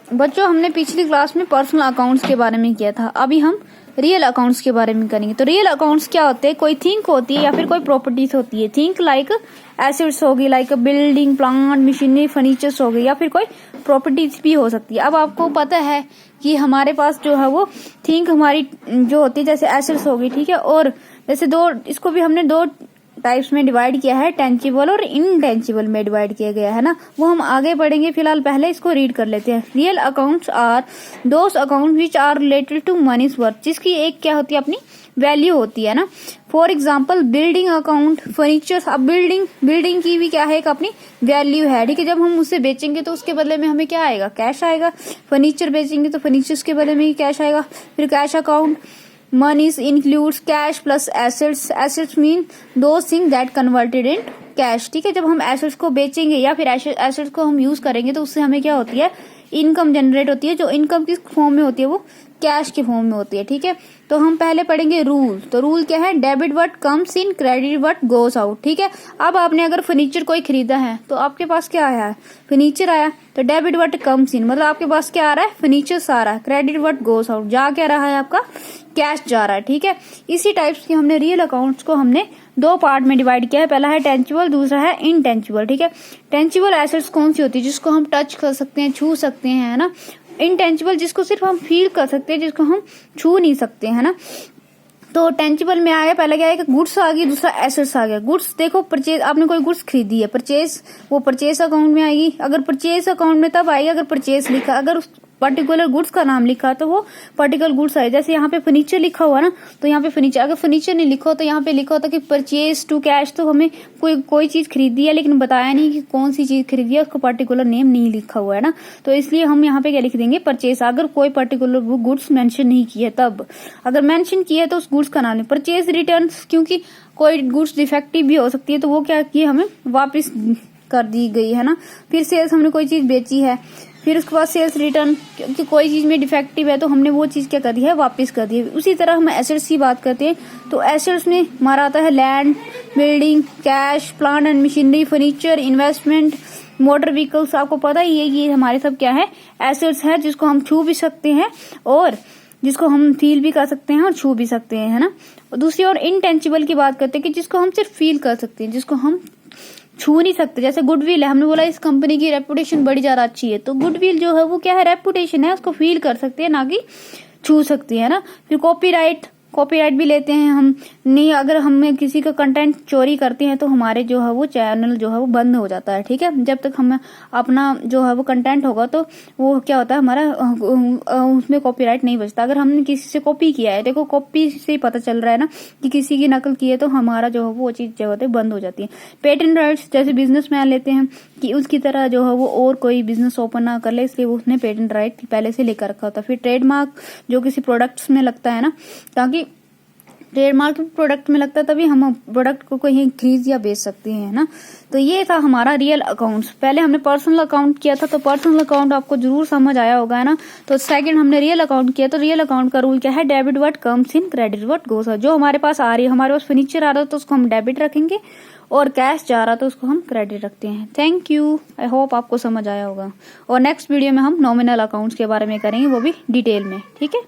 बच्चों हमने पिछली क्लास में पर्सनल अकाउंट्स के बारे में किया था, अभी हम रियल अकाउंट्स के बारे में करेंगे। तो रियल अकाउंट्स क्या होते हैं? कोई थिंग होती है या फिर कोई प्रॉपर्टीज होती है। थिंक लाइक एसेट्स होगी, like building, plant, machinery, furnitures हो गई, या फिर कोई प्रॉपर्टीज भी हो सकती है। अब आपको पता है कि हमारे पास जो है वो थिंक हमारी जो होती है जैसे एसेट्स होगी, ठीक है। और जैसे इसको भी हमने दो टाइप्स में डिवाइड किया है, टेंजिबल और इनटेंजिबल में डिवाइड किया गया है ना, वो हम आगे पढ़ेंगे। फिलहाल पहले इसको रीड कर लेते हैं। Real accounts are those account which are related to money's worth, जिसकी एक क्या होती है, अपनी वैल्यू होती है ना। For example building account, furnitures. अब बिल्डिंग की भी क्या है, एक अपनी वैल्यू है, ठीक है। जब हम उसे बेचेंगे तो उसके बदले में हमें क्या आएगा, कैश आएगा। फर्नीचर बेचेंगे तो फर्नीचर्स के बदले में ही कैश आएगा। फिर cash account, monies includes cash plus assets. Assets mean those thing that converted in cash, ठीक है। जब हम एसेट्स को बेचेंगे या फिर एसेट्स को हम यूज करेंगे तो उससे हमें क्या होती है, इनकम जनरेट होती है। जो इनकम किस फॉर्म में होती है, वो कैश के फॉर्म में होती है, ठीक है। तो हम पहले पढ़ेंगे रूल। तो रूल क्या है, debit what comes in, credit what goes out, ठीक है। अब आपने अगर फर्नीचर कोई खरीदा है तो आपके पास क्या आया है, फर्नीचर आया, तो डेबिट व्हाट कम्स इन मतलब आपके पास क्या आ रहा है, फर्नीचर आ रहा है। क्रेडिट व्हाट गोस आउट, जा क्या रहा है, आपका कैश जा रहा है, ठीक है। इसी टाइप्स की हमने रियल अकाउंट्स को हमने दो पार्ट में डिवाइड किया है। पहला है टेंजिबल, दूसरा है इनटेंजिबल, ठीक है। टेंजिबल एसेट्स कौन सी होती है, जिसको हम टच कर सकते हैं, छू सकते हैं, है ना। इनटेंजिबल जिसको सिर्फ हम फील कर सकते हैं, जिसको हम छू नहीं सकते, है ना। तो टेंजिबल में आ गया, पहला क्या है, गुड्स आ गई, दूसरा एसेट्स आ गया। गुड्स देखो, परचेज, आपने कोई गुड्स खरीदी है, परचेज, वो परचेज अकाउंट में आएगी। अगर परचेज अकाउंट में तब आएगी अगर परचेज लिखा, अगर उस पर्टिकुलर गुड्स का नाम लिखा तो वो पर्टिकुलर गुड्स आए। जैसे यहाँ पे फर्नीचर लिखा हुआ ना, तो यहाँ पे फर्नीचर, अगर फर्नीचर नहीं लिखा हो तो यहाँ पे लिखा होता कि परचेज टू कैश। तो हमें कोई चीज खरीदी है लेकिन बताया नहीं कि कौन सी चीज खरीदी है, उसका पर्टिकुलर नेम नहीं लिखा हुआ है ना, तो इसलिए हम यहाँ पे क्या लिख देंगे, परचेज। अगर कोई पर्टिकुलर गुड्स मेंशन नहीं किया तब, अगर मेंशन किया है तो उस गुड्स का नाम नहीं। परचेज रिटर्न, क्योंकि कोई गुड्स डिफेक्टिव भी हो सकती है तो वो क्या की हमें वापिस कर दी गई, है ना। फिर सेल्स, हमने कोई चीज बेची है, फिर उसके बाद सेल्स रिटर्न, क्योंकि कोई चीज में डिफेक्टिव है तो हमने वो चीज क्या कर दी है, वापस कर दी है। उसी तरह हम एसेट्स की बात करते हैं तो एसेट्स में हमारा आता है land, building, cash, plant and machinery, furniture, investment, motor vehicles. आपको पता ही है ये हमारे सब क्या है, एसेट्स है, जिसको हम छू भी सकते हैं और जिसको हम फील भी कर सकते हैं और छू भी सकते हैं, है ना। दूसरी ओर इनटेंजिबल की बात करते हैं कि जिसको हम सिर्फ फील कर सकते हैं, जिसको हम छू नहीं सकते। जैसे गुडविल है, हमने बोला इस कंपनी की रेपुटेशन बड़ी ज्यादा अच्छी है, तो गुडविल जो है वो क्या है, रेपुटेशन है, उसको फील कर सकते हैं, ना कि छू सकते हैं ना। फिर कॉपीराइट भी लेते हैं हम, नहीं अगर हम किसी का कंटेंट चोरी करते हैं तो हमारे जो है वो चैनल जो है वो बंद हो जाता है, ठीक है। जब तक हम अपना जो है वो कंटेंट होगा तो वो क्या होता है, हमारा उसमें कॉपीराइट नहीं बचता। अगर हमने किसी से कॉपी किया है, देखो कॉपी से ही पता चल रहा है ना कि किसी की नकल की है, तो हमारा जो है वो चीज जो होती है बंद हो जाती है। पेटेंट राइट्स, जैसे बिजनेसमैन लेते हैं कि उसकी तरह जो है वो और कोई बिजनेस ओपन ना कर ले, इसलिए वो उसने पेटेंट राइट पहले से लेकर रखा होता है। फिर ट्रेडमार्क जो किसी प्रोडक्ट्स में लगता है ना, ताकि ट्रेडमार्क प्रोडक्ट में लगता है तभी हम प्रोडक्ट को कहीं खरीद या बेच सकते हैं ना। तो ये था हमारा रियल अकाउंट्स। पहले हमने पर्सनल अकाउंट किया था, तो पर्सनल अकाउंट आपको जरूर समझ आया होगा, है ना। तो सेकंड हमने रियल अकाउंट किया, तो रियल अकाउंट का रूल क्या है, debit what comes in, credit what goes out. जो हमारे पास आ रही है, हमारे पास फर्नीचर आ रहा है तो उसको हम डेबिट रखेंगे, और कैश जा रहा तो उसको हम क्रेडिट रखते हैं। थैंक यू, आई होप आपको समझ आया होगा। और नेक्स्ट वीडियो में हम नॉमिनल अकाउंट्स के बारे में करेंगे, वो भी डिटेल में, ठीक है।